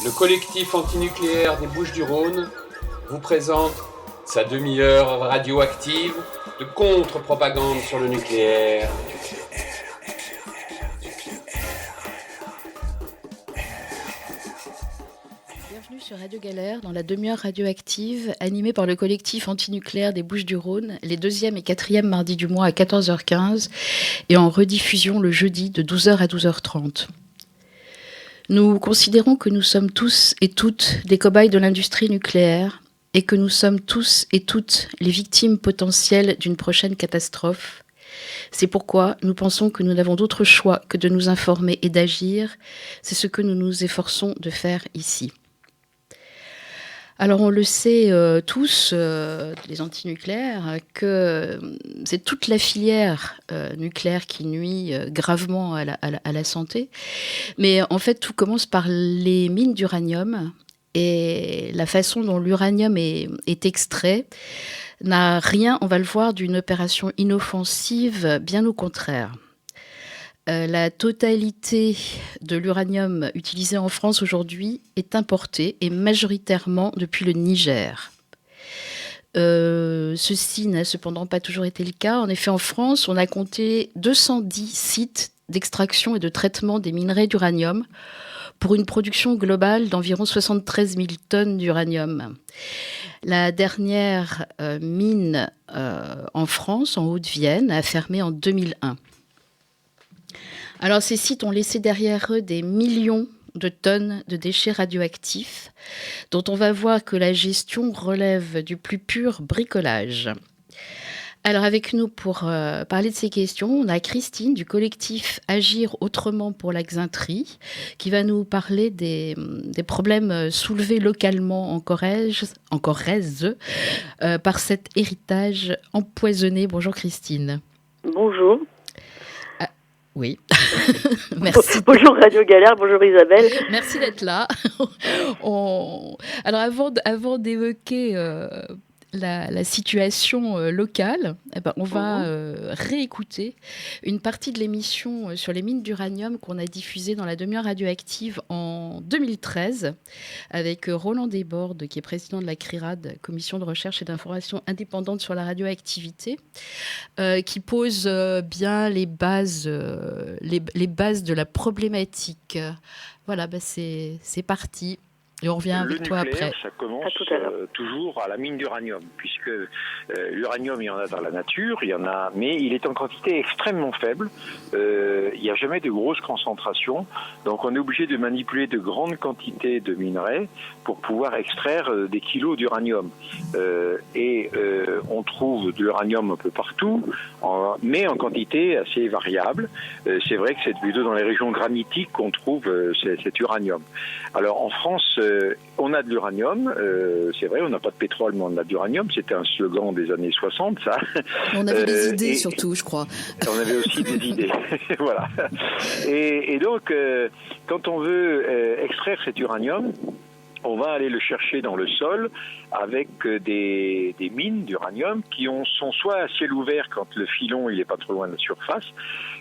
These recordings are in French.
Le collectif antinucléaire des Bouches-du-Rhône vous présente sa demi-heure radioactive de contre-propagande sur le nucléaire. Bienvenue sur Radio Galère dans la demi-heure radioactive animée par le collectif antinucléaire des Bouches-du-Rhône les 2e et 4e mardis du mois à 14h15 et en rediffusion le jeudi de 12h à 12h30. Nous considérons que nous sommes tous et toutes des cobayes de l'industrie nucléaire et que nous sommes tous et toutes les victimes potentielles d'une prochaine catastrophe. C'est pourquoi nous pensons que nous n'avons d'autre choix que de nous informer et d'agir. C'est ce que nous nous efforçons de faire ici. Alors on le sait tous, les antinucléaires, que c'est toute la filière nucléaire qui nuit gravement à la santé. Mais en fait, tout commence par les mines d'uranium et la façon dont l'uranium est extrait n'a rien, on va le voir, d'une opération inoffensive, bien au contraire. La totalité de l'uranium utilisé en France aujourd'hui est importée et majoritairement depuis le Niger. Ceci n'a cependant pas toujours été le cas. En effet, en France, on a compté 210 sites d'extraction et de traitement des minerais d'uranium pour une production globale d'environ 73 000 tonnes d'uranium. La dernière mine en France, en Haute-Vienne, a fermé en 2001. Alors, ces sites ont laissé derrière eux des millions de tonnes de déchets radioactifs dont on va voir que la gestion relève du plus pur bricolage. Alors, avec nous pour parler de ces questions, on a Christine du collectif Agir autrement pour la Xainterie qui va nous parler des problèmes soulevés localement en Corrèze par cet héritage empoisonné. Bonjour Christine. Bonjour. Oui, merci. Bonjour Radio Galère, bonjour Isabelle. Merci d'être là. Alors avant d'évoquer la situation locale, on va réécouter une partie de l'émission sur les mines d'uranium qu'on a diffusée dans la demi-heure radioactive en 2013 avec Roland Desbordes, qui est président de la CRIRAD, Commission de recherche et d'information indépendante sur la radioactivité, qui pose bien les bases de la problématique. Voilà, c'est parti. Et on revient avec toi après. Ça commence toujours à la mine d'uranium, puisque l'uranium, il y en a dans la nature, mais il est en quantité extrêmement faible. Il n'y a jamais de grosses concentrations, donc on est obligé de manipuler de grandes quantités de minerais pour pouvoir extraire des kilos d'uranium. On trouve de l'uranium un peu partout, mais en quantité assez variable. C'est vrai que c'est plutôt dans les régions granitiques qu'on trouve cet uranium. Alors en France, on a de l'uranium, c'est vrai, on n'a pas de pétrole, mais on a de l'uranium, c'était un slogan des années 60, ça. On avait des idées surtout, je crois. On avait aussi des idées, voilà. Et donc, quand on veut extraire cet uranium, on va aller le chercher dans le sol avec des mines d'uranium qui sont soit à ciel ouvert quand le filon il est pas trop loin de la surface,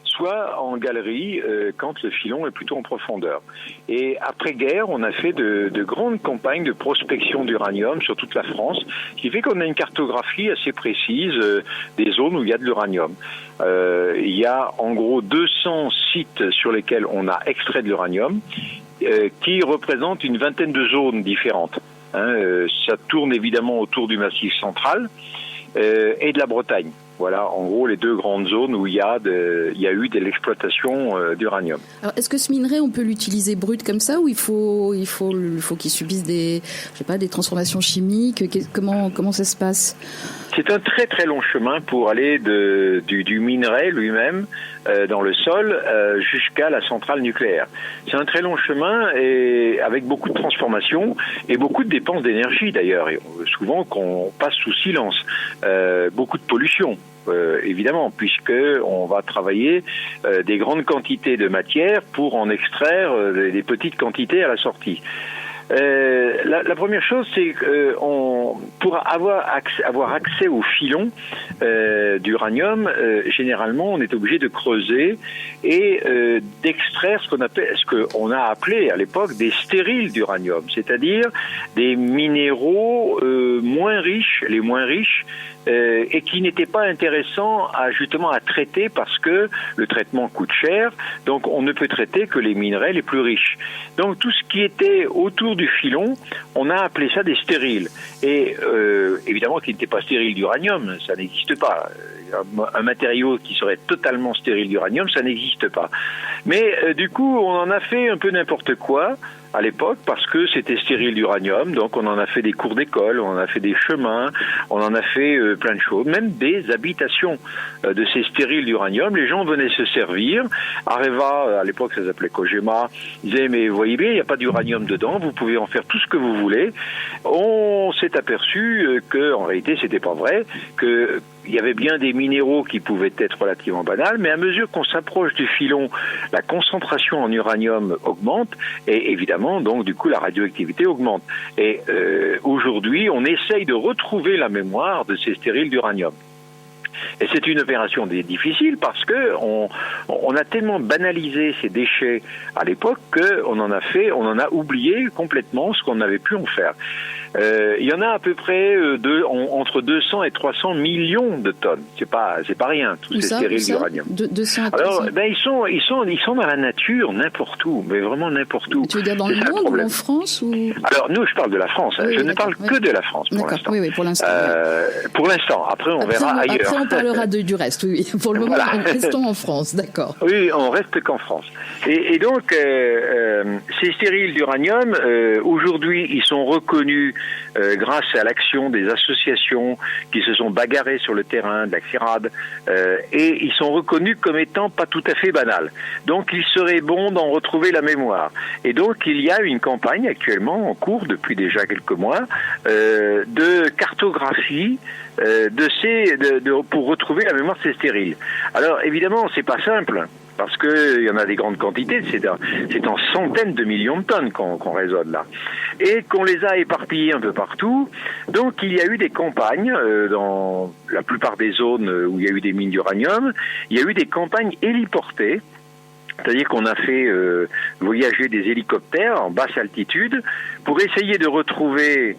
soit en galerie quand le filon est plutôt en profondeur. Et après-guerre, on a fait de grandes campagnes de prospection d'uranium sur toute la France, ce qui fait qu'on a une cartographie assez précise des zones où il y a de l'uranium. Il y a en gros 200 sites sur lesquels on a extrait de l'uranium, qui représente une vingtaine de zones différentes. Ça tourne évidemment autour du Massif central et de la Bretagne. Voilà, en gros, les deux grandes zones où il y a eu de l'exploitation d'uranium. Alors, est-ce que ce minerai, on peut l'utiliser brut comme ça, ou il faut qu'il subisse des transformations chimiques? Comment ça se passe? C'est un très très long chemin pour aller du minerai lui-même dans le sol jusqu'à la centrale nucléaire. C'est un très long chemin et avec beaucoup de transformations et beaucoup de dépenses d'énergie d'ailleurs, et souvent qu'on passe sous silence. Beaucoup de pollution. Évidemment, puisque on va travailler des grandes quantités de matière pour en extraire des petites quantités à la sortie. La première chose, c'est que pour avoir accès au filon d'uranium, généralement, on est obligé de creuser et d'extraire ce qu'on a appelé à l'époque des stériles d'uranium, c'est-à-dire des minéraux moins riches, les moins riches, et qui n'étaient pas intéressants justement à traiter parce que le traitement coûte cher, donc on ne peut traiter que les minerais les plus riches. Donc tout ce qui était autour du filon, on a appelé ça des stériles. Et évidemment qui n'était pas stérile d'uranium, ça n'existe pas. Un matériau qui serait totalement stérile d'uranium, ça n'existe pas. Mais du coup, on en a fait un peu n'importe quoi à l'époque parce que c'était stérile d'uranium, donc on en a fait des cours d'école, on en a fait des chemins, on en a fait plein de choses, même des habitations de ces stériles d'uranium. Les gens venaient se servir. Areva, à l'époque ça s'appelait Kojima, disait mais vous voyez bien, il n'y a pas d'uranium dedans, vous pouvez en faire tout ce que vous voulez. On s'est aperçu que en réalité c'était pas vrai, que il y avait bien des minéraux qui pouvaient être relativement banals, mais à mesure qu'on s'approche du filon, la concentration en uranium augmente et évidemment, donc du coup, la radioactivité augmente. Et aujourd'hui, on essaye de retrouver la mémoire de ces stériles d'uranium. Et c'est une opération difficile parce que on a tellement banalisé ces déchets à l'époque qu'on en a oublié complètement ce qu'on avait pu en faire. Il y en a à peu près entre 200 et 300 millions de tonnes. C'est pas rien, tous ces stériles d'uranium. Alors, ils sont dans la nature, n'importe où, mais vraiment n'importe où. Tu veux dire dans le monde ou en France ou... Alors, nous, je parle de la France. Oui, je ne parle que de la France pour l'instant. Oui, pour l'instant. Pour l'instant. Après, on verra ailleurs. Après, on parlera du reste, oui. Pour le moment, restons en France, d'accord. Oui, on reste qu'en France. Et donc, ces stériles d'uranium, aujourd'hui, ils sont reconnus grâce à l'action des associations qui se sont bagarrées sur le terrain de la CIRAD, et ils sont reconnus comme étant pas tout à fait banals. Donc il serait bon d'en retrouver la mémoire. Et donc il y a une campagne actuellement en cours depuis déjà quelques mois de cartographie pour retrouver la mémoire de ces stériles. Alors évidemment c'est pas simple. Parce que il y en a des grandes quantités, c'est en centaines de millions de tonnes qu'on raisonne là. Et qu'on les a éparpillés un peu partout. Donc il y a eu des campagnes dans la plupart des zones où il y a eu des mines d'uranium, il y a eu des campagnes héliportées. C'est-à-dire qu'on a fait voyager des hélicoptères en basse altitude pour essayer de retrouver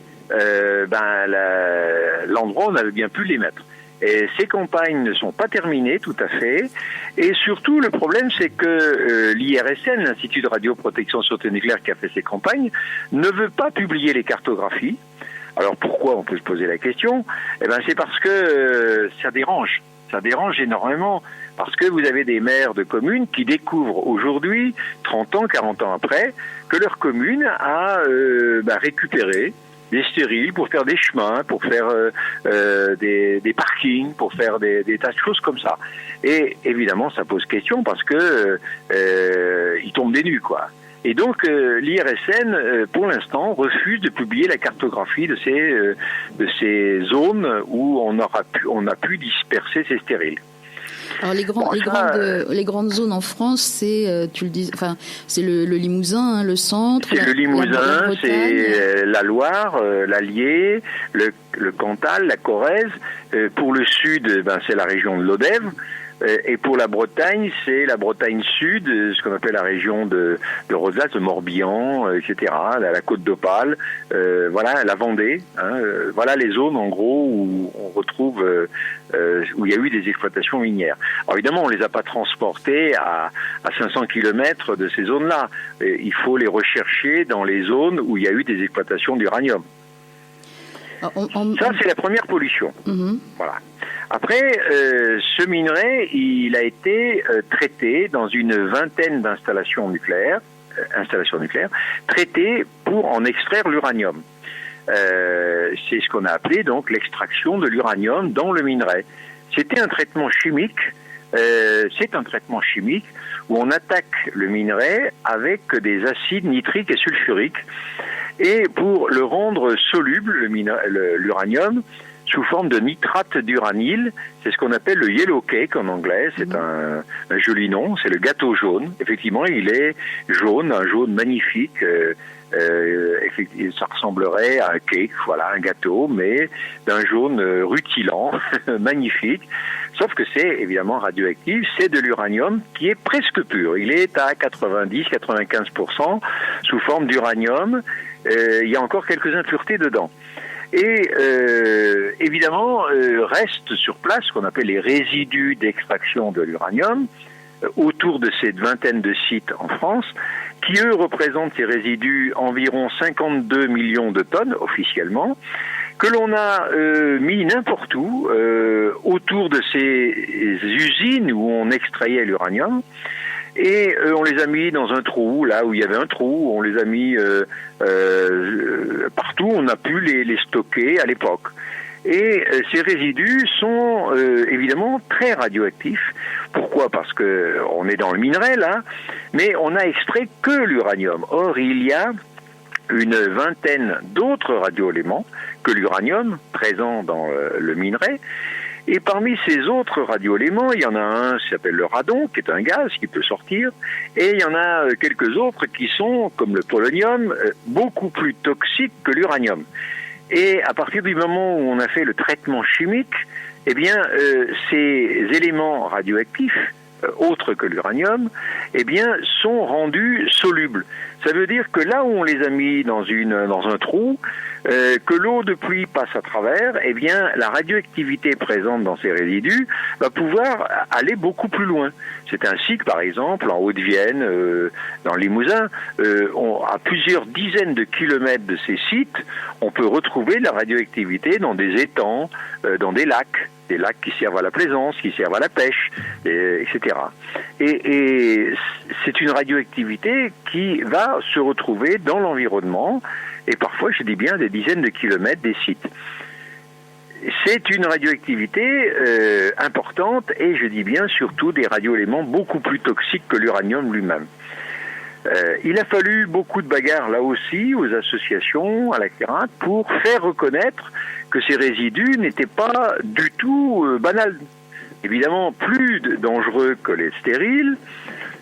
l'endroit où on avait bien pu les mettre. Et ces campagnes ne sont pas terminées tout à fait. Et surtout, le problème, c'est que l'IRSN, l'Institut de radioprotection sûreté nucléaire qui a fait ces campagnes, ne veut pas publier les cartographies. Alors pourquoi, on peut se poser la question? C'est parce que ça dérange. Ça dérange énormément. Parce que vous avez des maires de communes qui découvrent aujourd'hui, 30 ans, 40 ans après, que leur commune a récupéré des stériles pour faire des chemins, pour faire des parkings, pour faire des tas de choses comme ça. Et évidemment, ça pose question parce que ils tombent des nues, quoi. Et donc l'IRSN, pour l'instant, refuse de publier la cartographie de ces zones où on a pu disperser ces stériles. Alors les grandes zones en France, c'est tu le dis, enfin c'est le Limousin, le centre. C'est le Limousin, c'est la Loire, l'Allier, le Cantal, la Corrèze. Pour le sud, c'est la région de l'Odève. Et pour la Bretagne, c'est la Bretagne Sud, ce qu'on appelle la région de Rosace, de Morbihan, etc., la Côte d'Opale, voilà, la Vendée. Voilà les zones, en gros, où on retrouve, où il y a eu des exploitations minières. Alors évidemment, on les a pas transportées à 500 km de ces zones-là. Il faut les rechercher dans les zones où il y a eu des exploitations d'uranium. Ça, c'est la première pollution. Mm-hmm. Voilà. Après, ce minerai, il a été traité dans une vingtaine d'installations nucléaires, traitées pour en extraire l'uranium. C'est ce qu'on a appelé donc l'extraction de l'uranium dans le minerai. C'était un traitement chimique. C'est un traitement chimique où on attaque le minerai avec des acides nitriques et sulfuriques. Et pour le rendre soluble, l'uranium, sous forme de nitrate d'uranyle. C'est ce qu'on appelle le yellow cake en anglais. C'est un joli nom. C'est le gâteau jaune. Effectivement, il est jaune, un jaune magnifique. Ça ressemblerait à un cake, voilà, un gâteau, mais d'un jaune rutilant, magnifique. Sauf que c'est évidemment radioactif, c'est de l'uranium qui est presque pur. Il est à 90-95% sous forme d'uranium. Il y a encore quelques impuretés dedans. Et évidemment, restent sur place ce qu'on appelle les résidus d'extraction de l'uranium, autour de cette vingtaine de sites en France, qui eux représentent ces résidus environ 52 millions de tonnes officiellement, que l'on a mis n'importe où, autour de ces usines où on extrayait l'uranium, et on les a mis dans un trou, là où il y avait un trou, on les a mis partout, on a pu les stocker à l'époque. Et ces résidus sont évidemment très radioactifs. Pourquoi ? Parce que on est dans le minerai là, mais on a extrait que l'uranium. Or, il y a une vingtaine d'autres radioéléments que l'uranium présents dans le minerai. Et parmi ces autres radioéléments, il y en a un qui s'appelle le radon, qui est un gaz qui peut sortir, et il y en a quelques autres qui sont, comme le polonium, beaucoup plus toxiques que l'uranium. Et à partir du moment où on a fait le traitement chimique, eh bien, ces éléments radioactifs, autres que l'uranium, eh bien, sont rendus solubles. Ça veut dire que là où on les a mis dans un trou, que l'eau de pluie passe à travers, eh bien, la radioactivité présente dans ces résidus va pouvoir aller beaucoup plus loin. C'est ainsi que, par exemple, en Haute-Vienne, dans le Limousin, à plusieurs dizaines de kilomètres de ces sites, on peut retrouver la radioactivité dans des étangs, dans des lacs qui servent à la plaisance, qui servent à la pêche, etc. Et c'est une radioactivité qui va se retrouver dans l'environnement, et parfois, je dis bien, des dizaines de kilomètres des sites. C'est une radioactivité importante, et je dis bien surtout des radioéléments beaucoup plus toxiques que l'uranium lui-même. Il a fallu beaucoup de bagarres là aussi, aux associations, à la CNERAC, pour faire reconnaître que ces résidus n'étaient pas du tout banals. Évidemment, plus dangereux que les stériles,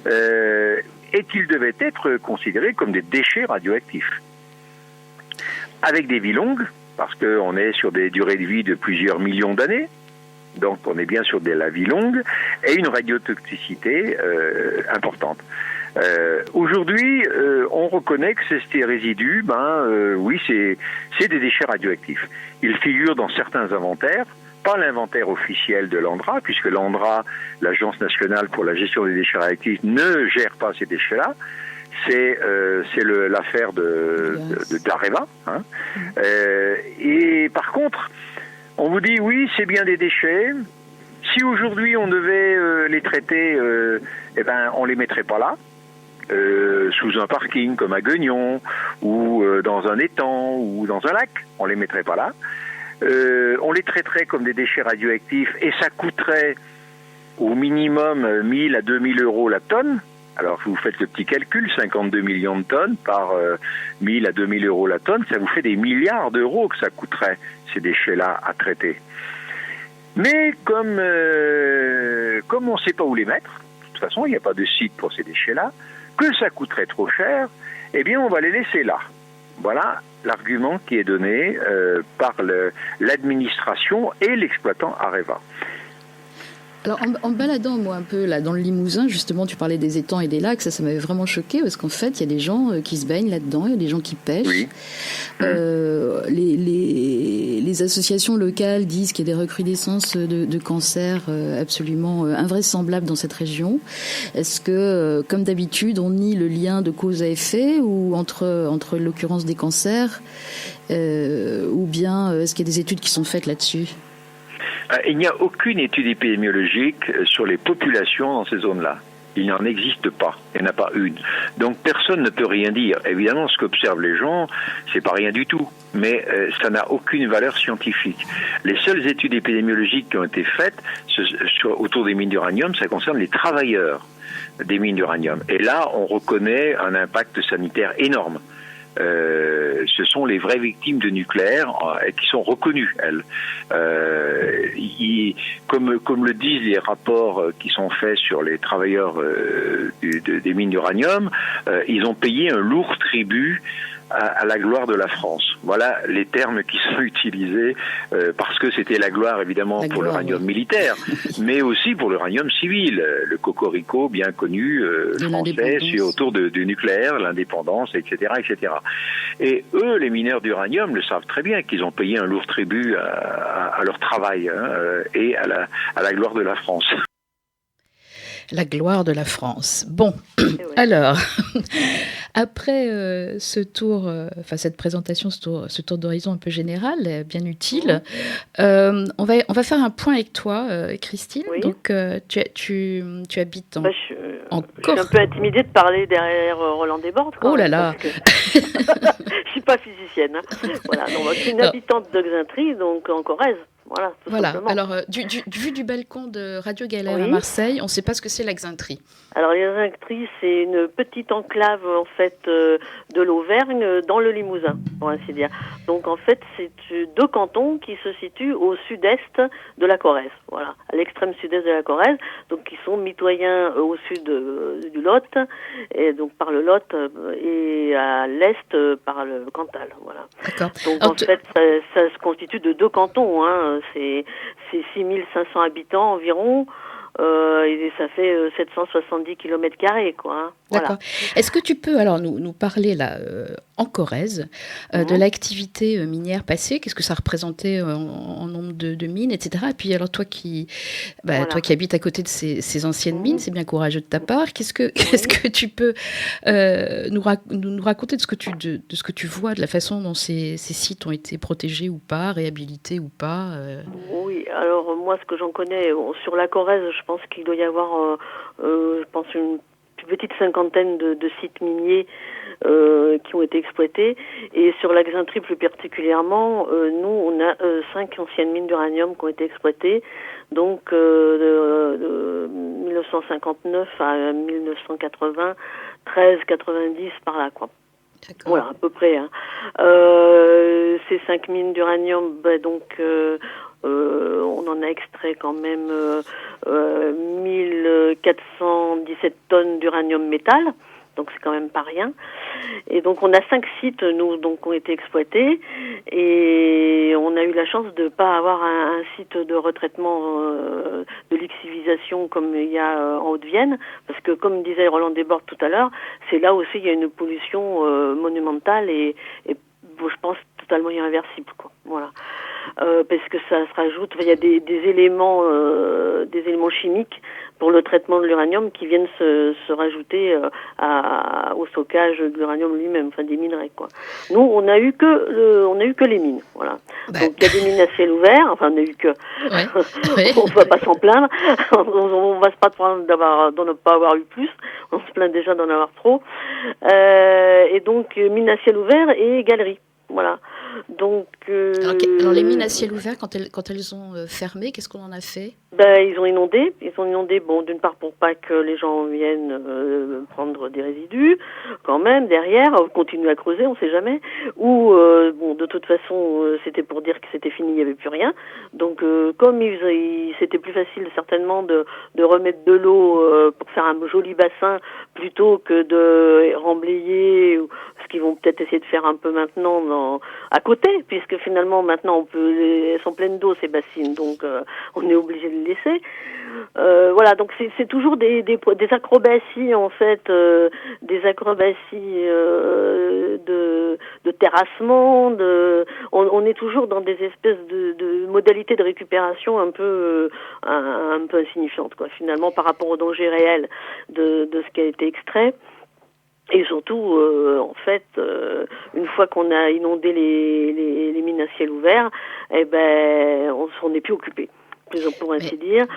et qu'ils devaient être considérés comme des déchets radioactifs. Avec des vies longues, parce qu'on est sur des durées de vie de plusieurs millions d'années, donc on est bien sur de la vie longue, et une radiotoxicité importante. Aujourd'hui, on reconnaît que ces résidus, oui, c'est des déchets radioactifs. Ils figurent dans certains inventaires, pas l'inventaire officiel de l'ANDRA, puisque l'ANDRA, l'Agence nationale pour la gestion des déchets radioactifs, ne gère pas ces déchets-là. C'est l'affaire d'Areva. Hein. Et par contre, on vous dit, oui, c'est bien des déchets. Si aujourd'hui on devait les traiter, on les mettrait pas là. Sous un parking comme à Guignon, ou dans un étang, ou dans un lac, on les mettrait pas là. On les traiterait comme des déchets radioactifs, et ça coûterait au minimum 1000 à 2000 euros la tonne. Alors, vous faites le petit calcul, 52 millions de tonnes par 1000 à 2000 euros la tonne, ça vous fait des milliards d'euros que ça coûterait, ces déchets-là, à traiter. Mais comme on ne sait pas où les mettre, de toute façon, il n'y a pas de site pour ces déchets-là, que ça coûterait trop cher, eh bien, on va les laisser là. Voilà l'argument qui est donné par l'administration et l'exploitant Areva. Alors, en me baladant, moi, un peu là dans le Limousin, justement, tu parlais des étangs et des lacs, ça m'avait vraiment choqué, parce qu'en fait, il y a des gens qui se baignent là-dedans, il y a des gens qui pêchent. Oui. Les associations locales disent qu'il y a des recrudescences de cancers absolument invraisemblables dans cette région. Est-ce que, comme d'habitude, on nie le lien de cause à effet, ou entre l'occurrence des cancers, ou bien est-ce qu'il y a des études qui sont faites là-dessus ? Il n'y a aucune étude épidémiologique sur les populations dans ces zones-là. Il n'en existe pas. Il n'y en a pas une. Donc personne ne peut rien dire. Évidemment, ce qu'observent les gens, c'est pas rien du tout. Mais ça n'a aucune valeur scientifique. Les seules études épidémiologiques qui ont été faites autour des mines d'uranium, ça concerne les travailleurs des mines d'uranium. Et là, on reconnaît un impact sanitaire énorme. ce sont les vraies victimes de nucléaire qui sont reconnues, elles. Comme le disent les rapports qui sont faits sur les travailleurs des mines d'uranium, ils ont payé un lourd tribut à la gloire de la France. Voilà les termes qui sont utilisés parce que c'était la gloire évidemment pour l'uranium militaire, mais aussi pour l'uranium civil, le cocorico bien connu français autour du nucléaire, l'indépendance, etc., etc. Et eux, les mineurs d'uranium, le savent très bien qu'ils ont payé un lourd tribut à leur travail et à la gloire de la France. La gloire de la France. Bon, alors, après ce tour, cette présentation, ce tour d'horizon un peu général, bien utile, on va faire un point avec toi, Christine. Oui. Donc, tu habites en Corse. Je suis un peu intimidée de parler derrière Roland Desbordes. Oh là là. Je suis pas physicienne. Hein. Voilà, donc, je suis une habitante de Xaintry, donc en Corrèze. Voilà. Alors, vu du balcon de Radio Galère à Marseille, on ne sait pas ce que c'est la Xaintry. Alors, la Xaintry, c'est une petite enclave, en fait, de l'Auvergne, dans le Limousin, pour ainsi dire. Donc, en fait, c'est 2 cantons qui se situent au sud-est de la Corrèze. Voilà, à l'extrême sud-est de la Corrèze, donc qui sont mitoyens au sud du Lot, et donc par le Lot, et à l'est par le Cantal. Voilà. D'accord. Donc, en fait, ça se constitue de 2 cantons, hein. C'est 6500 habitants environ, et ça fait 770 km², quoi. Hein. D'accord. Voilà. Est-ce que tu peux alors nous parler là en Corrèze de l'activité minière passée? Qu'est-ce que ça représentait en nombre de mines, etc. Et puis alors toi qui habites à côté de ces anciennes mines, c'est bien courageux de ta part. Qu'est-ce que tu peux nous raconter de ce que tu vois, de la façon dont ces sites ont été protégés ou pas, réhabilités ou pas? Oui, alors moi ce que j'en connais sur la Corrèze, je pense qu'il doit y avoir une petite cinquantaine de sites miniers qui ont été exploités, et sur la Xaintry plus particulièrement, nous on a 5 anciennes mines d'uranium qui ont été exploitées, donc de 1959 à 1980, 90 par là, quoi. D'accord. Voilà, à peu près. Hein. Ces 5 mines d'uranium, on en a extrait quand même 1417 tonnes d'uranium métal, donc c'est quand même pas rien. Et donc on a 5 sites, nous, donc, qui ont été exploités, et on a eu la chance de pas avoir un site de retraitement de lixiviation comme il y a en Haute-Vienne, parce que comme disait Roland Desbordes tout à l'heure, c'est là aussi il y a une pollution monumentale et je pense totalement irréversible, quoi. Voilà. Parce que ça se rajoute, il y a des éléments chimiques pour le traitement de l'uranium qui viennent se rajouter au stockage de l'uranium lui-même, enfin des minerais, quoi. Nous, on a eu que les mines, voilà. Donc il y a des mines à ciel ouvert, enfin on a eu que, on va pas s'en plaindre, on va se pas plaindre d'en ne pas avoir eu plus, on se plaint déjà d'en avoir trop, et donc mines à ciel ouvert et galeries. Voilà. Donc, alors les mines à ciel ouvert, quand elles ont fermé, qu'est-ce qu'on en a fait? Ils ont inondé, bon, d'une part pour pas que les gens viennent prendre des résidus, quand même, derrière, continuer à creuser, on sait jamais, ou, de toute façon, c'était pour dire que c'était fini, il n'y avait plus rien, donc comme c'était plus facile certainement de remettre de l'eau pour faire un joli bassin, plutôt que de remblayer, ce qu'ils vont peut-être essayer de faire un peu maintenant à côté, puisque finalement maintenant elles sont pleines d'eau, ces bassines, donc on est obligé de les laisser. Voilà, donc c'est toujours des acrobaties, en fait, des acrobaties de terrassement, on est toujours dans des espèces de modalités de récupération un peu insignifiantes, quoi, finalement, par rapport au danger réel de ce qui a été extrait. Et surtout, en fait, une fois qu'on a inondé les mines à ciel ouvert, on n'est plus occupé, pour ainsi dire.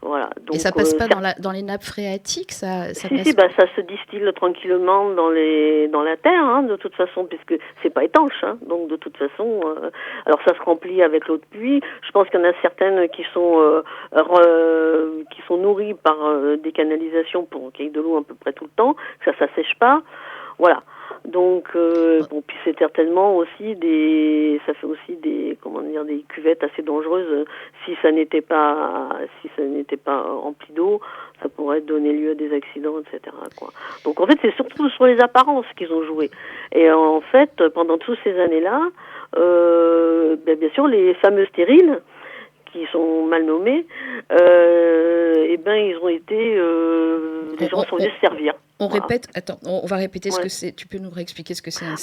Voilà. Donc, et ça passe pas dans les nappes phréatiques, ça ça se distille tranquillement dans la terre, hein, de toute façon, puisque c'est pas étanche, hein, donc de toute façon, alors ça se remplit avec l'eau de pluie. Je pense qu'il y en a certaines qui sont nourries par des canalisations pour qu'il y ait de l'eau à peu près tout le temps, ça sèche pas. Voilà. Donc bon, puis c'est certainement aussi ça fait aussi des cuvettes assez dangereuses. Si ça n'était pas rempli d'eau, ça pourrait donner lieu à des accidents, etc., quoi. Donc en fait, c'est surtout sur les apparences qu'ils ont joué. Et en fait, pendant toutes ces années-là, bien sûr, les fameux stériles, qui sont mal nommés, ils ont été, les gens sont venus se servir. On répète, attends, on va répéter ce que c'est. Tu peux nous réexpliquer ce que c'est un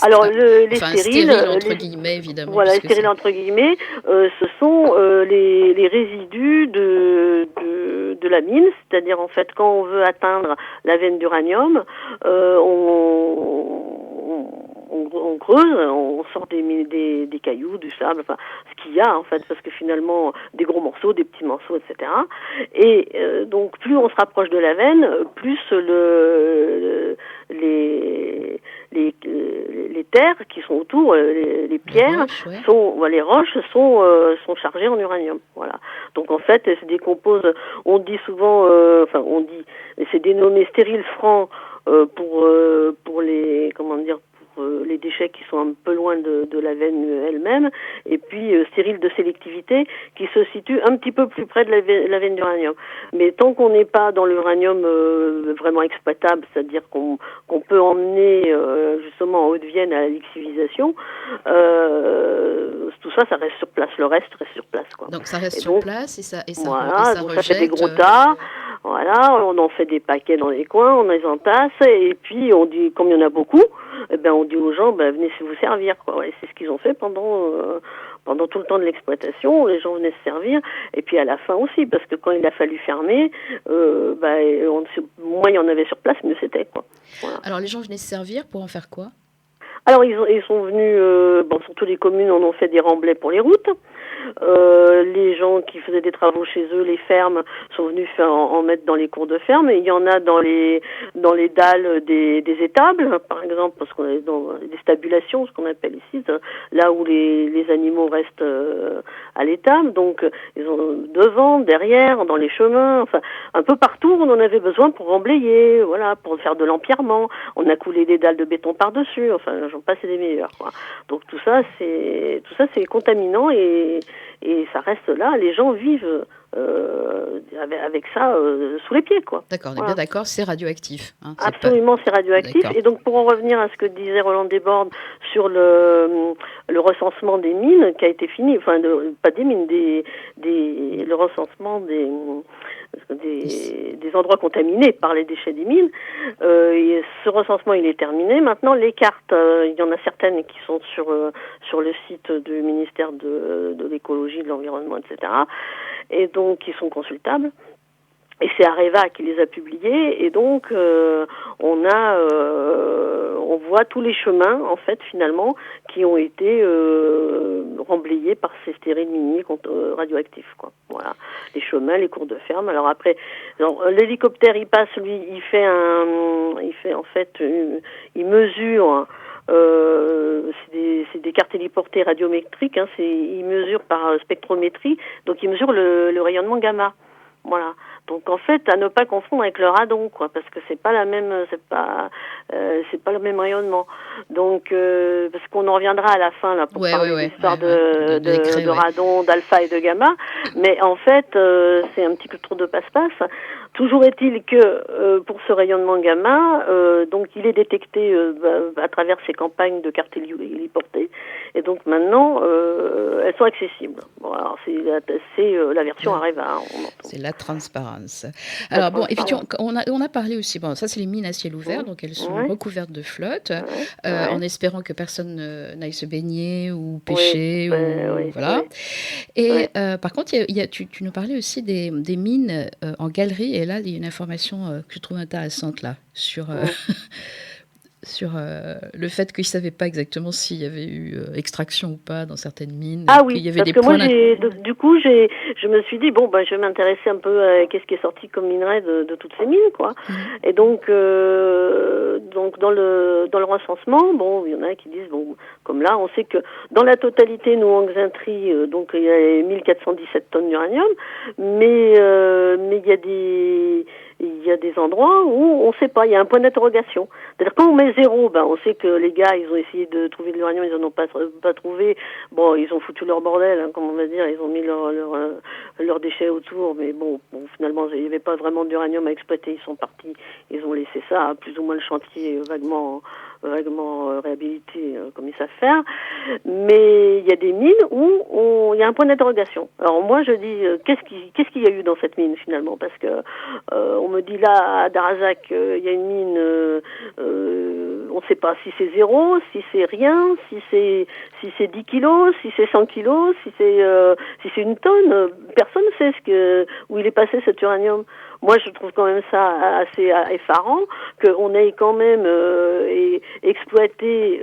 les stériles, entre guillemets, évidemment. Voilà, les stériles, entre guillemets, ce sont les résidus de la mine, c'est-à-dire, en fait, quand on veut atteindre la veine d'uranium, on creuse, on sort des cailloux, du sable, enfin, ce qu'il y a, en fait, parce que finalement, des gros morceaux, des petits morceaux, etc. Et donc, plus on se rapproche de la veine, plus les terres qui sont autour, les pierres, les roches sont chargées en uranium. Voilà. Donc, en fait, elles se décomposent, on dit souvent, c'est dénommé stérile franc pour les, les déchets qui sont un peu loin de la veine elle-même, et puis stérile de sélectivité qui se situe un petit peu plus près de la veine d'uranium. Mais tant qu'on n'est pas dans l'uranium vraiment exploitable, c'est-à-dire qu'on peut emmener justement en Haute-Vienne à la lixiviation, tout ça reste sur place, le reste reste sur place, quoi. Donc ça reste sur place et ça donc rejette. Ça fait des gros tas. Voilà, on en fait des paquets dans les coins, on les entasse, et puis on dit, comme il y en a beaucoup, on dit aux gens, venez vous servir, quoi. Ouais, c'est ce qu'ils ont fait pendant tout le temps de l'exploitation, les gens venaient se servir, et puis à la fin aussi, parce que quand il a fallu fermer, moins il y en avait sur place, mieux c'était, quoi. Voilà. Alors les gens venaient se servir pour en faire quoi? Alors ils sont venus, surtout les communes en ont fait des remblais pour les routes. Les gens qui faisaient des travaux chez eux, les fermes, sont venus en mettre dans les cours de ferme. Et il y en a dans les dalles des étables, par exemple, parce qu'on est dans des stabulations, ce qu'on appelle ici, là où les animaux restent à l'étable. Donc ils ont devant, derrière, dans les chemins, enfin un peu partout on en avait besoin pour remblayer, voilà, pour faire de l'empierrement. On a coulé des dalles de béton par-dessus, enfin j'en passe des meilleurs, quoi. Donc tout ça c'est contaminant et ça reste là, les gens vivent avec ça sous les pieds, quoi. D'accord, on est bien d'accord, c'est radioactif. Hein, absolument, c'est radioactif. D'accord. Et donc pour en revenir à ce que disait Roland Desbordes sur le recensement des mines qui a été fini, enfin pas des mines, le recensement des endroits contaminés par les déchets des mines. Et ce recensement il est terminé. Maintenant les cartes, il y en a certaines qui sont sur le site du ministère de l'écologie, de l'environnement, etc. Et donc qui sont consultables. Et c'est Areva qui les a publiés, et donc on voit tous les chemins en fait finalement qui ont été remblayés par ces stériles miniers radioactifs, quoi. Voilà, les chemins, les cours de ferme. Alors après, l'hélicoptère il passe, lui, il fait en fait, il mesure. C'est des cartes téléportées radiométriques, hein, il mesure par spectrométrie, donc il mesure le rayonnement gamma. Voilà. Donc en fait, à ne pas confondre avec le radon, quoi, parce que c'est pas le même rayonnement. Donc parce qu'on en reviendra à la fin là pour parler de l'histoire de radon, d'alpha et de gamma, mais en fait c'est un petit peu trop de passe-passe. Toujours est-il que pour ce rayonnement gamma, donc il est détecté à travers ces campagnes de cartes héliportées, et donc maintenant elles sont accessibles. Bon, alors c'est la version Areva. C'est la transparence. Alors bon, effectivement, on a parlé aussi. Bon, ça c'est les mines à ciel ouvert, donc elles sont recouvertes de flotte, en espérant que personne n'aille se baigner ou pêcher voilà. Et par contre, tu nous parlais aussi des mines en galerie. Et là, il y a une information que je trouve intéressante là sur sur le fait qu'ils ne savaient pas exactement s'il y avait eu extraction ou pas dans certaines mines. Ah oui, y avait parce que moi, du coup, je me suis dit, je vais m'intéresser un peu à qu'est-ce qui est sorti comme minerai de toutes ces mines, quoi. Et donc dans le recensement, il y en a qui disent, comme là, on sait que dans la totalité, nous, en Xaintrie, donc il y a 1417 tonnes d'uranium, mais il y a il y a des endroits où on ne sait pas, il y a un point d'interrogation. C'est-à-dire quand on met 0, on sait que les gars, ils ont essayé de trouver de l'uranium, ils n'en ont pas trouvé. Bon, ils ont foutu leur bordel, comme on va dire, ils ont mis leurs déchets autour, mais bon, finalement, il n'y avait pas vraiment d'uranium à exploiter, ils sont partis, ils ont laissé ça, plus ou moins le chantier vaguement réhabilité comme ils savent faire, mais il y a des mines où il y a un point d'interrogation. Alors moi je dis qu'est-ce qu'il y a eu dans cette mine finalement, parce que on me dit là à Darazac il y a une mine, on ne sait pas si c'est 0, si c'est rien, si c'est 10 kilos, si c'est 100 kilos, si c'est une tonne, personne ne sait où il est passé cet uranium. Moi, je trouve quand même ça assez effarant qu'on ait quand même exploité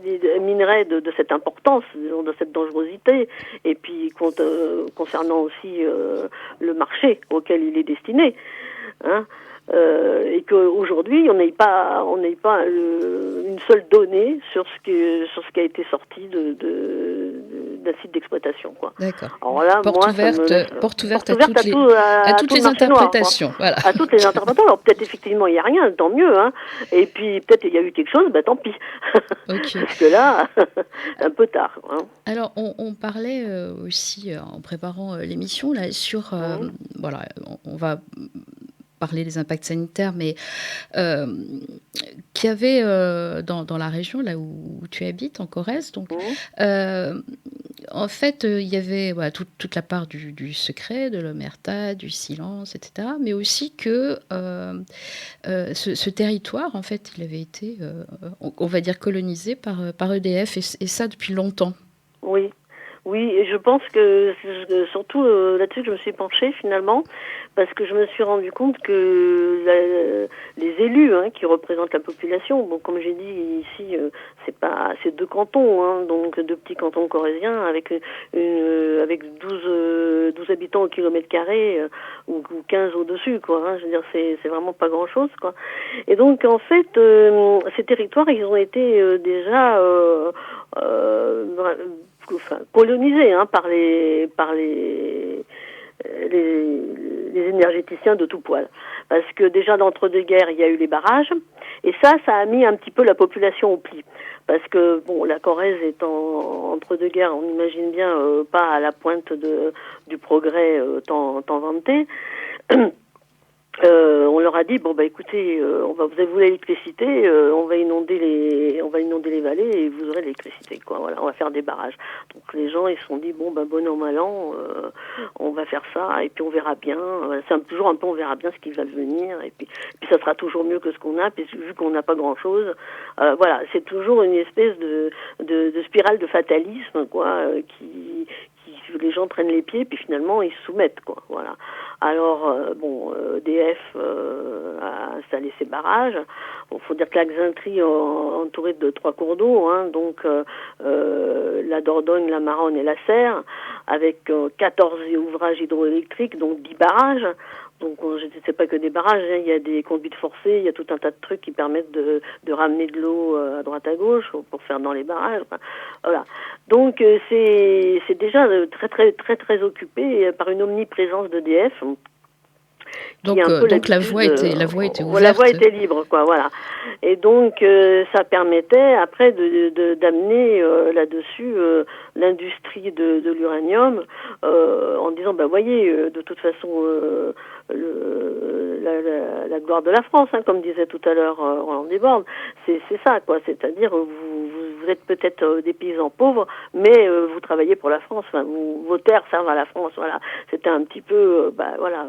des minerais de cette importance, de cette dangerosité, et puis concernant aussi le marché auquel il est destiné. Hein. Et qu'aujourd'hui on n'ait pas une seule donnée sur ce qui a été sorti d'un site d'exploitation, quoi. D'accord. Alors là, porte ouverte à toutes les interprétations. Noir, voilà. À toutes les interprétations. Alors peut-être effectivement il n'y a rien, tant mieux. Hein. Et puis peut-être il y a eu quelque chose, tant pis. Okay. Parce que là, un peu tard. Hein. Alors on parlait aussi en préparant l'émission là sur voilà, on va parler des impacts sanitaires, mais qu'il y avait dans la région là où tu habites, en Corrèze, donc en fait il y avait toute la part du secret, de l'omerta, du silence, etc., mais aussi que ce territoire, en fait, il avait été, on va dire, colonisé par EDF, et ça depuis longtemps. Oui, et je pense que surtout là-dessus je me suis penchée finalement, parce que je me suis rendu compte que les élus qui représentent la population, bon, comme j'ai dit ici, c'est 2 cantons, donc 2 petits cantons corréziens avec 12 habitants au kilomètre carré ou 15 au-dessus, quoi. Je veux dire, c'est vraiment pas grand-chose, quoi. Et donc en fait, ces territoires, ils ont été déjà colonisés par les énergéticiens de tout poil. Parce que déjà d'entre-deux-guerres, il y a eu les barrages, et ça a mis un petit peu la population au pli. Parce que, bon, la Corrèze étant entre deux guerres, on imagine bien pas à la pointe du progrès tant vanté. On leur a dit écoutez, vous avez l'électricité, on va inonder les vallées et vous aurez l'électricité, quoi. Voilà, on va faire des barrages. Donc les gens ils se sont dit bon an mal an, on va faire ça et puis on verra bien. C'est toujours un peu on verra bien ce qui va devenir et puis ça sera toujours mieux que ce qu'on a, puis vu qu'on n'a pas grand chose. Voilà, c'est toujours une espèce de spirale de fatalisme, quoi, qui les gens prennent les pieds puis finalement ils se soumettent, quoi. Voilà. Alors EDF a installé ses barrages. Bon, faut dire que la Xaintrie est entourée de 3 cours d'eau, donc la Dordogne, la Maronne et la Serre, avec 14 ouvrages hydroélectriques, donc 10 barrages. Donc c'est pas que des barrages, il y a des conduites forcées, il y a tout un tas de trucs qui permettent de ramener de l'eau à droite à gauche pour faire dans les barrages. Voilà. Donc c'est déjà très très très occupé par une omniprésence d'EDF. Donc la voie était ouverte. La voie était libre, quoi, voilà. Et donc ça permettait après d'amener là-dessus l'industrie de l'uranium en disant voyez, de toute façon la gloire de la France, comme disait tout à l'heure Roland Desbordes, c'est ça, quoi. C'est-à-dire vous êtes peut-être des paysans pauvres, mais vous travaillez pour la France. Enfin, vos terres servent à la France. Voilà. C'était un petit peu voilà.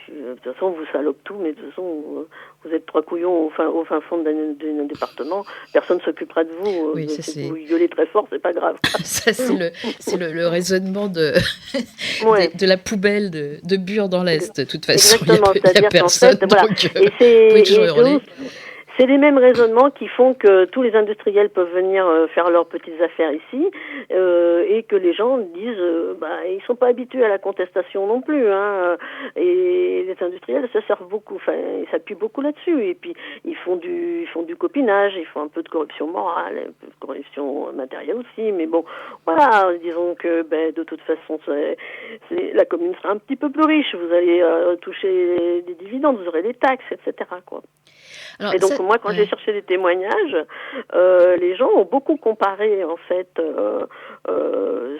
De toute façon, vous salopez tout, mais de toute façon, vous êtes 3 couillons au fin fond d'un département. Personne ne s'occupera de vous. Oui, vous gueulez très fort, c'est pas grave. Ça, c'est le raisonnement de la poubelle de Bure dans l'Est. De toute façon, il n'y a personne. En fait, voilà. Donc, vous pouvez toujours hurler. C'est les mêmes raisonnements qui font que tous les industriels peuvent venir faire leurs petites affaires ici et que les gens disent ils sont pas habitués à la contestation non plus, et les industriels se servent beaucoup, ils s'appuient beaucoup là-dessus, et puis ils font du copinage, ils font un peu de corruption morale, un peu de corruption matérielle aussi, mais bon, voilà, disons que de toute façon, la commune sera un petit peu plus riche, vous allez toucher des dividendes, vous aurez des taxes, etc., quoi. Alors, et donc moi, quand j'ai cherché des témoignages, les gens ont beaucoup comparé en fait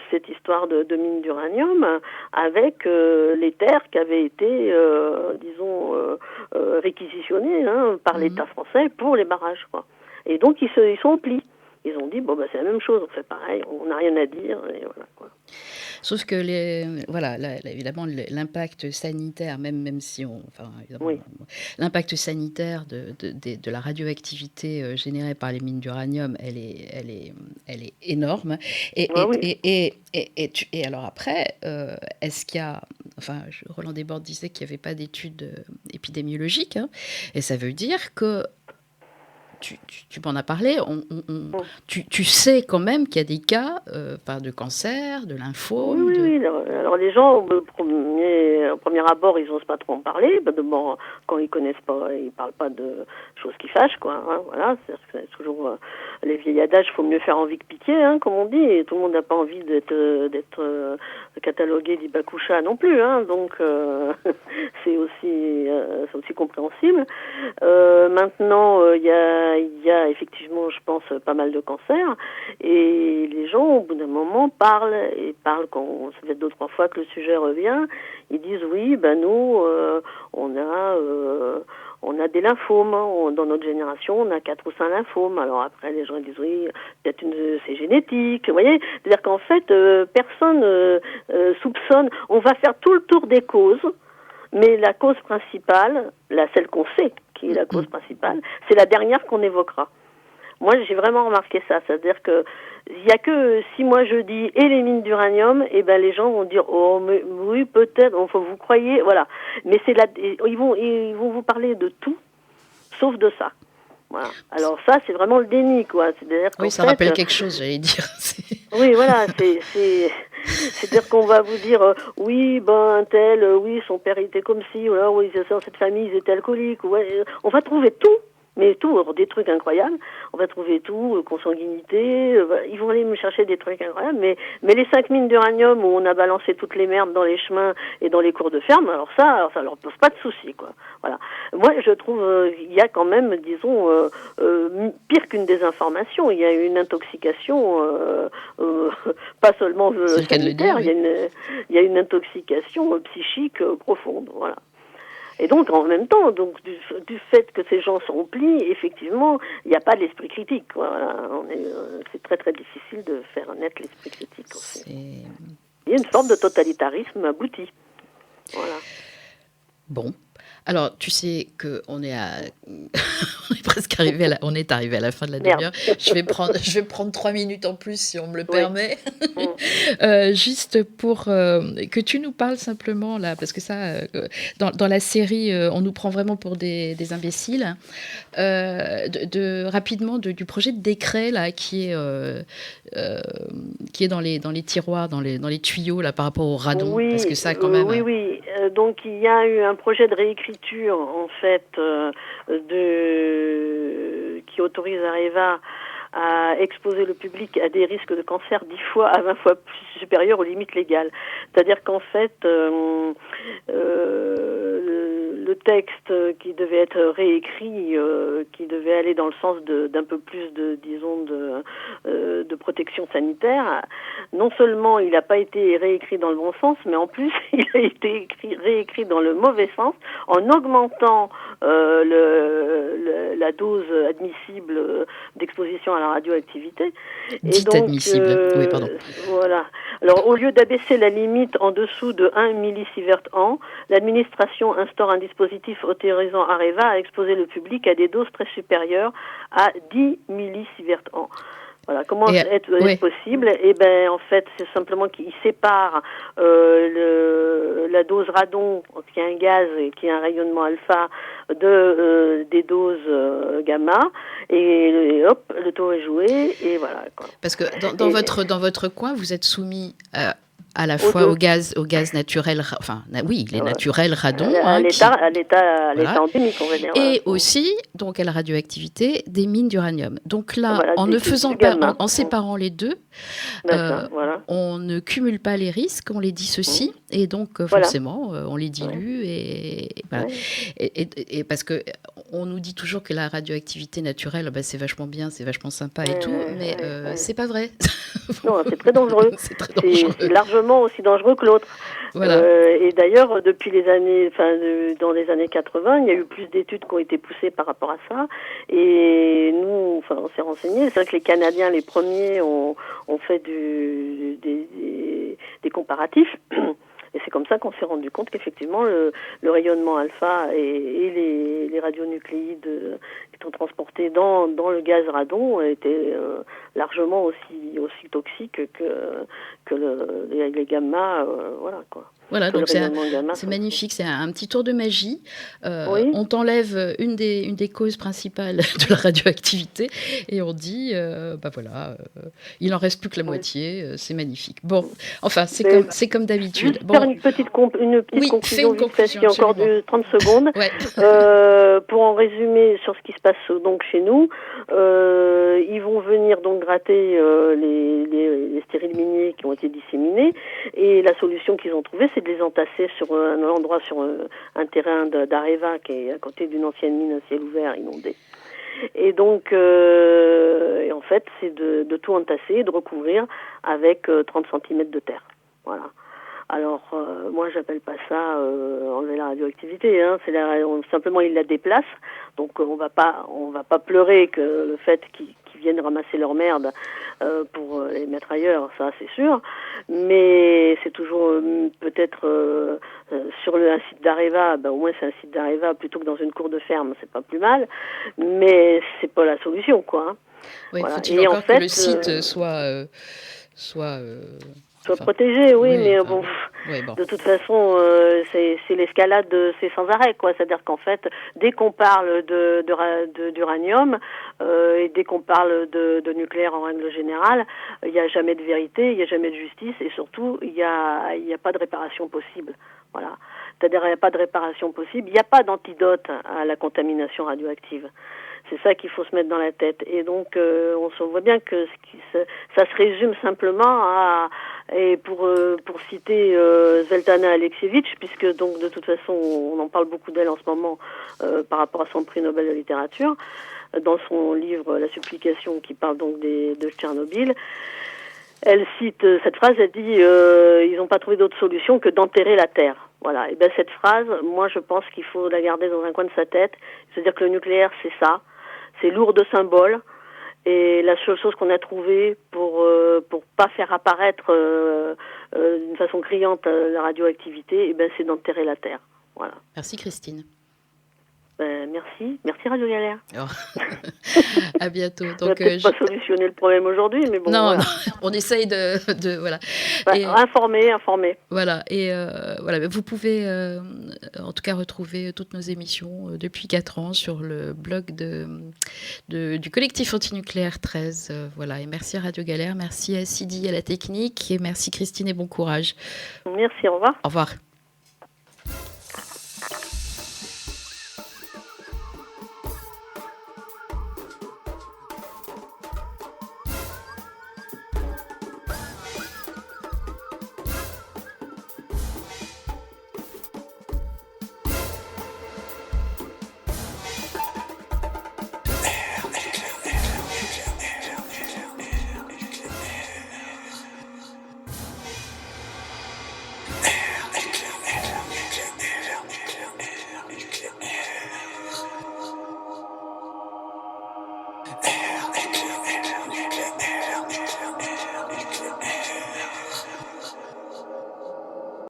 cette histoire de mine d'uranium avec les terres qui avaient été, réquisitionnées par l'État français pour les barrages, quoi. Et donc ils sont au pli. Ils ont dit c'est la même chose, on fait pareil, on n'a rien à dire, et voilà, quoi. Sauf que évidemment l'impact sanitaire, même si l'impact sanitaire de la radioactivité générée par les mines d'uranium, elle est énorme. Et alors après, est-ce qu'il y a, Roland Desbordes disait qu'il n'y avait pas d'études épidémiologiques, et ça veut dire que tu m'en as parlé, tu sais quand même qu'il y a des cas de cancer, de lymphome. Oui. Alors les gens, au premier abord, ils n'osent pas trop en parler. D'abord, quand ils connaissent pas, ils parlent pas de choses qui fâchent, quoi. Voilà, c'est toujours les vieilles adages, faut mieux faire envie que pitié, comme on dit. Et tout le monde n'a pas envie d'être catalogué d'Ibakusha non plus, donc c'est aussi compréhensible. Maintenant, il y a effectivement, je pense, pas mal de cancers, et les gens, au bout d'un moment, parlent quand ça fait 2-3 fois que le sujet revient, ils disent oui, nous, on a des lymphomes, dans notre génération, on a 4 ou 5 lymphomes. Alors après, les gens disent oui, peut-être c'est génétique, vous voyez. C'est-à-dire qu'en fait, personne soupçonne. On va faire tout le tour des causes, mais la cause principale, celle qu'on sait qui est la cause principale, c'est la dernière qu'on évoquera. Moi, j'ai vraiment remarqué ça, c'est-à-dire que il y a que si moi je dis et les mines d'uranium, les gens vont dire mais oui peut-être, vous croyez, voilà. Mais ils vont vous parler de tout, sauf de ça. Voilà. Alors ça, c'est vraiment le déni, quoi. C'est-à-dire oui, ça rappelle quelque chose, j'allais dire. Oui, voilà, c'est-à-dire qu'on va vous dire oui, tel, oui, son père était comme ci, voilà, oui, dans cette famille ils étaient alcooliques, ouais, on va trouver tout. Mais tout, des trucs incroyables, on va trouver tout, consanguinité, ils vont aller me chercher des trucs incroyables, mais les 5 mines d'uranium où on a balancé toutes les merdes dans les chemins et dans les cours de ferme, alors ça leur pose pas de soucis, quoi. Voilà. Moi, je trouve, il y a quand même, disons, pire qu'une désinformation, il y a une intoxication, pas seulement sanitaire, il y a une intoxication psychique profonde, voilà. Et donc, en même temps, du fait que ces gens sont plis, effectivement, il n'y a pas de l'esprit critique. Voilà. C'est très, très difficile de faire naître l'esprit critique. Il y a une forme de totalitarisme abouti. Voilà. Bon. Alors, tu sais qu'on est presque arrivé à la fin de la demi-heure. Je vais prendre 3 minutes en plus, si on me le permet. Juste pour que tu nous parles simplement, là, parce que ça, dans la série, on nous prend vraiment pour des imbéciles, rapidement du projet de décret, là, qui est dans les tiroirs, dans les tuyaux, là, par rapport au radon. Oui, parce que ça, quand même... Oui. Donc, il y a eu un projet de réécriture, en fait, qui autorise Areva à exposer le public à des risques de cancer 10 fois à 20 fois plus supérieurs aux limites légales. C'est-à-dire qu'en fait, le texte qui devait être réécrit, qui devait aller dans le sens d'un peu plus de protection sanitaire, non seulement il n'a pas été réécrit dans le bon sens, mais en plus il a été réécrit dans le mauvais sens, en augmentant la dose admissible d'exposition à la radioactivité. Admissible, oui, pardon. Voilà. Alors, au lieu d'abaisser la limite en dessous de 1 millisievert an, l'administration instaure un dispositif autorisant Areva à exposer le public à des doses très supérieures à 10 millisievert an. Voilà, comment est-ce possible ? En fait, c'est simplement qu'il sépare la dose radon, qui est un gaz et qui a un rayonnement alpha, des doses gamma, et hop, le tour est joué, et voilà, quoi. Parce que dans votre coin, vous êtes soumis à la fois au gaz naturel, oui, les naturels radon. À l'état endémique, on va dire. Et aussi, donc, à la radioactivité des mines d'uranium. Donc là, en séparant les deux, on ne cumule pas les risques, on les dissocie, et donc forcément, on les dilue. Et parce que on nous dit toujours que la radioactivité naturelle, c'est vachement bien, c'est vachement sympa et tout, mais c'est pas vrai. Non, c'est très dangereux. C'est largement aussi dangereux que l'autre. Voilà. Et d'ailleurs, depuis les années, dans les années 80, il y a eu plus d'études qui ont été poussées par rapport à ça. Et nous, on s'est renseignés. C'est vrai que les Canadiens, les premiers, ont fait des comparatifs. Et c'est comme ça qu'on s'est rendu compte qu'effectivement, le rayonnement alpha et les radionucléides qui sont transportés dans le gaz radon étaient largement aussi toxiques que les gamma, voilà quoi. Voilà, donc c'est magnifique, c'est un petit tour de magie. On t'enlève une des causes principales de la radioactivité et on dit, il en reste plus que la moitié, c'est magnifique. Bon, enfin, c'est comme d'habitude. Faire une petite conclusion, il y a encore 30 secondes. Pour en résumer sur ce qui se passe donc chez nous, ils vont venir donc gratter les stériles miniers qui ont été disséminés, et la solution qu'ils ont trouvée, c'est de les entasser sur un endroit, sur un terrain d'Areva qui est à côté d'une ancienne mine à ciel ouvert inondée. Et donc, en fait, c'est de tout entasser et de recouvrir avec 30 cm de terre. Voilà. Alors, moi, j'appelle pas ça enlever la radioactivité. Simplement, ils la déplacent. Donc, on va pas pleurer que le fait qu'ils viennent ramasser leur merde pour les mettre ailleurs, ça, c'est sûr. Mais c'est toujours peut-être sur un site d'Areva, au moins c'est un site d'Areva plutôt que dans une cour de ferme, c'est pas plus mal. Mais c'est pas la solution, quoi. Hein. Oui, voilà. Faut-il encore que le site soit protégé, mais bon. De toute façon, c'est l'escalade, c'est sans arrêt, quoi. C'est-à-dire qu'en fait, dès qu'on parle d'uranium et dès qu'on parle de nucléaire en règle générale, il n'y a jamais de vérité, il n'y a jamais de justice, et surtout, il y a pas de réparation possible. Voilà. C'est-à-dire, il n'y a pas de réparation possible, il n'y a pas d'antidote à la contamination radioactive. C'est ça qu'il faut se mettre dans la tête. Et donc, on se voit bien que ça se résume simplement et pour citer Zvetlana Alexievitch, puisque donc de toute façon, on en parle beaucoup d'elle en ce moment par rapport à son prix Nobel de littérature, dans son livre La supplication, qui parle donc de Tchernobyl. Elle cite cette phrase, elle dit ils n'ont pas trouvé d'autre solution que d'enterrer la Terre. Voilà. Et cette phrase, moi je pense qu'il faut la garder dans un coin de sa tête. C'est-à-dire que le nucléaire, c'est ça. C'est lourd de symboles. Et la seule chose qu'on a trouvée pour pas faire apparaître d'une façon criante la radioactivité, c'est d'enterrer la Terre. Voilà. Merci Christine. Merci Radio Galère. À bientôt. Donc, on n'a peut-être pas solutionné le problème aujourd'hui, mais bon. Non, on essaye de voilà. Informer. Voilà, et voilà, vous pouvez en tout cas retrouver toutes nos émissions depuis 4 ans sur le blog du collectif antinucléaire 13. Voilà, et merci à Radio Galère, merci à Sidi à la technique, et merci Christine et bon courage. Merci, au revoir. Au revoir.